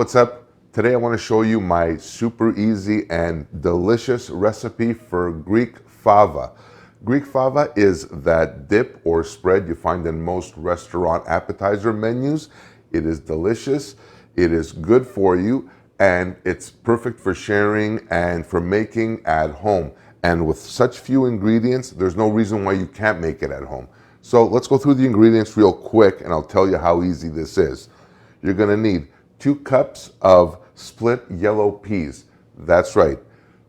what's up? Today I want to show you my super easy and delicious recipe for Greek fava. Greek fava is that dip or spread you find in most restaurant appetizer menus. It is delicious, it is good for you, and it's perfect for sharing and for making at home. And with such few ingredients, there's no reason why you can't make it at home. So let's go through the ingredients real quick and I'll tell you how easy this is. You're gonna need 2 cups of split yellow peas. That's right.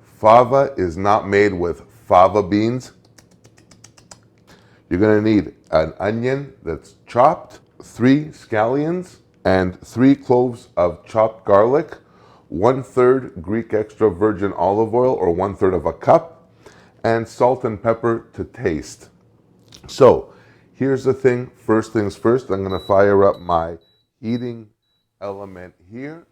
Fava is not made with fava beans. You're gonna need an onion that's chopped, 3 scallions, and 3 cloves of chopped garlic, 1/3 Greek extra virgin olive oil or 1/3 of a cup, and salt and pepper to taste. So here's the thing, first things first, I'm gonna fire up my heating element here,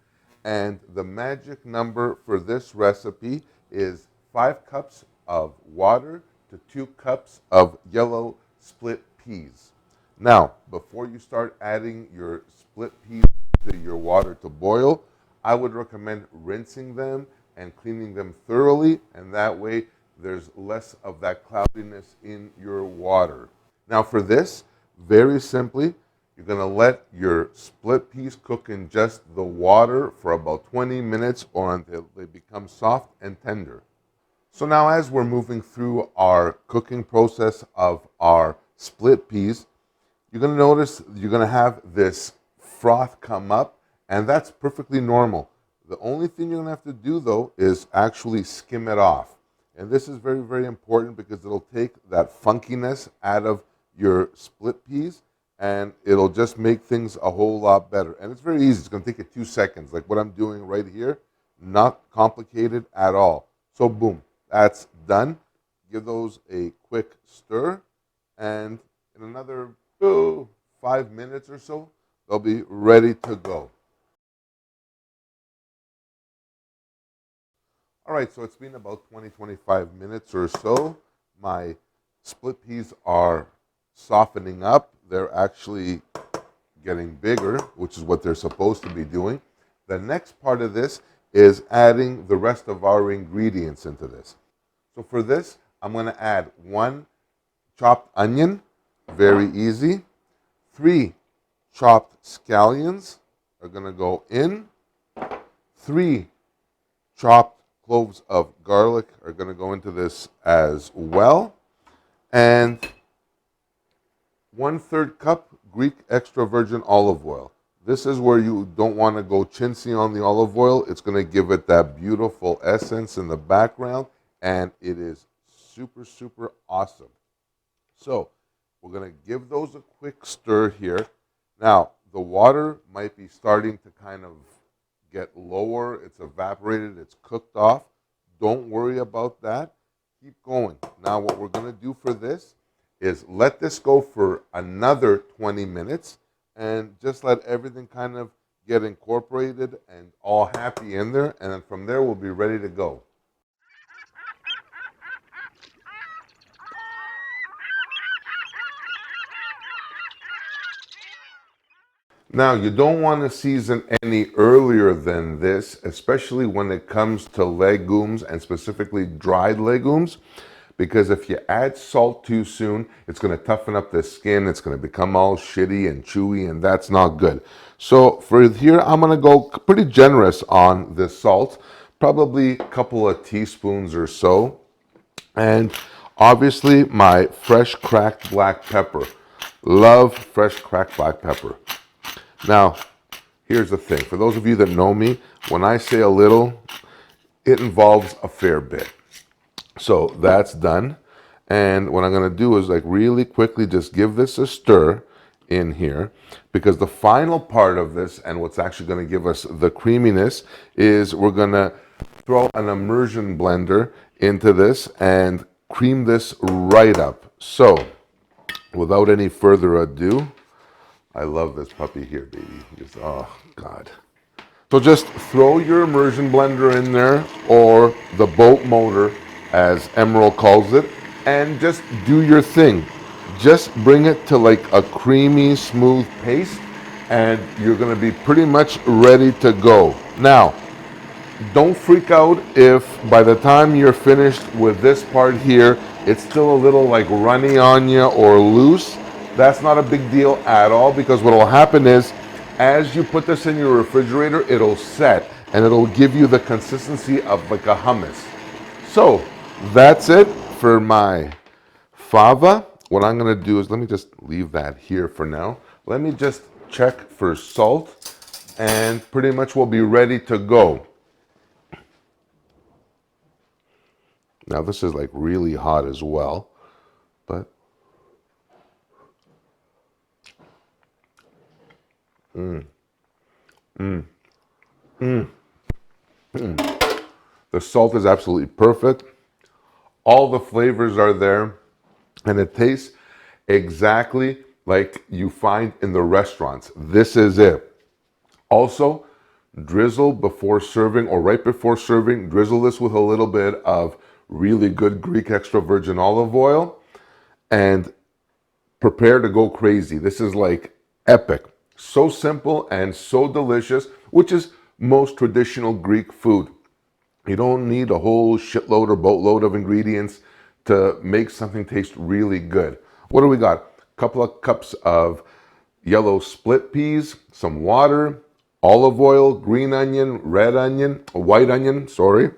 and the magic number for this recipe is 5 cups of water to 2 cups of yellow split peas. Now, before you start adding your split peas to your water to boil, I would recommend rinsing them and cleaning them thoroughly, and that way there's less of that cloudiness in your water. Now for this, very simply, you're gonna let your split peas cook in just the water for about 20 minutes or until they become soft and tender. So now as we're moving through our cooking process of our split peas, you're gonna notice you're gonna have this froth come up, and that's perfectly normal. The only thing you're gonna have to do though is actually skim it off. And this is very, very important because it'll take that funkiness out of your split peas and it'll just make things a whole lot better. And it's very easy. It's going to take you 2 seconds, like what I'm doing right here. Not complicated at all. So boom, that's done. Give those a quick stir, and in another 5 minutes or so, they'll be ready to go. All right, so it's been about 20-25 minutes or so. My split peas are softening up. They're actually getting bigger, which is what they're supposed to be doing. The next part of this is adding the rest of our ingredients into this. So for this, I'm going to add 1 chopped onion, very easy. 3 chopped scallions are going to go in. 3 chopped cloves of garlic are going to go into this as well. And 1/3 cup Greek extra virgin olive oil. This is where you don't want to go chintzy on the olive oil. It's going to give it that beautiful essence in the background, and it is super, super awesome. So we're going to give those a quick stir here. Now, the water might be starting to kind of get lower. It's evaporated. It's cooked off. Don't worry about that. Keep going. Now, what we're going to do for this is let this go for another 20 minutes and just let everything kind of get incorporated and all happy in there. And then from there, we'll be ready to go. Now, you don't want to season any earlier than this, especially when it comes to legumes and specifically dried legumes, because if you add salt too soon, it's going to toughen up the skin. It's going to become all shitty and chewy, and that's not good. So for here, I'm going to go pretty generous on the salt, probably a couple of teaspoons or so. And obviously my fresh cracked black pepper. Love fresh cracked black pepper. Now, here's the thing. For those of you that know me, when I say a little, it involves a fair bit. So that's done. And what I'm going to do is like really quickly just give this a stir in here, because the final part of this and what's actually going to give us the creaminess is we're going to throw an immersion blender into this and cream this right up. So without any further ado, I love this puppy here, baby. Just, oh, God. So just throw your immersion blender in there, or the boat motor, as Emerald calls it, and just do your thing. Just bring it to like a creamy, smooth paste, and you're going to be pretty much ready to go. Now, don't freak out if by the time you're finished with this part here, it's still a little like runny on you or loose. That's not a big deal at all, because what will happen is as you put this in your refrigerator, it'll set and it'll give you the consistency of like a hummus. So that's it for my fava. What I'm going to do is, let me just leave that here for now. Let me just check for salt, and pretty much we'll be ready to go. Now this is like really hot as well, but the salt is absolutely perfect. All the flavors are there, and it tastes exactly like you find in the restaurants. This is it. Also, drizzle before serving or right before serving, drizzle this with a little bit of really good Greek extra virgin olive oil and prepare to go crazy. This is like epic. So simple and so delicious, which is most traditional Greek food. You don't need a whole shitload or boatload of ingredients to make something taste really good. What do we got? A couple of cups of yellow split peas, some water, olive oil, green onion, red onion, white onion, sorry.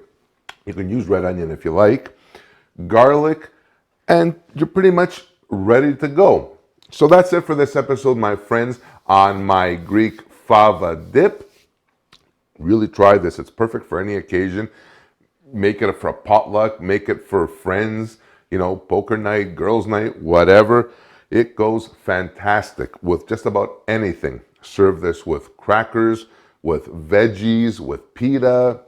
You can use red onion if you like, garlic, and you're pretty much ready to go. So that's it for this episode, my friends, on my Greek fava dip. Really try this. It's perfect for any occasion. Make it for a potluck, make it for friends, poker night, girls' night, whatever. It goes fantastic with just about anything. Serve this with crackers, with veggies, with pita,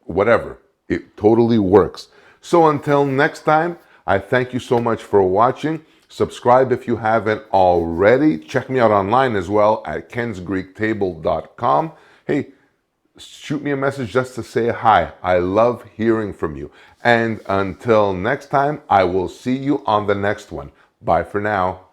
whatever. It totally works. So until next time, I thank you so much for watching. Subscribe if you haven't already. Check me out online as well at kensgreektable.com. Hey, shoot me a message just to say hi. I love hearing from you. And until next time, I will see you on the next one. Bye for now.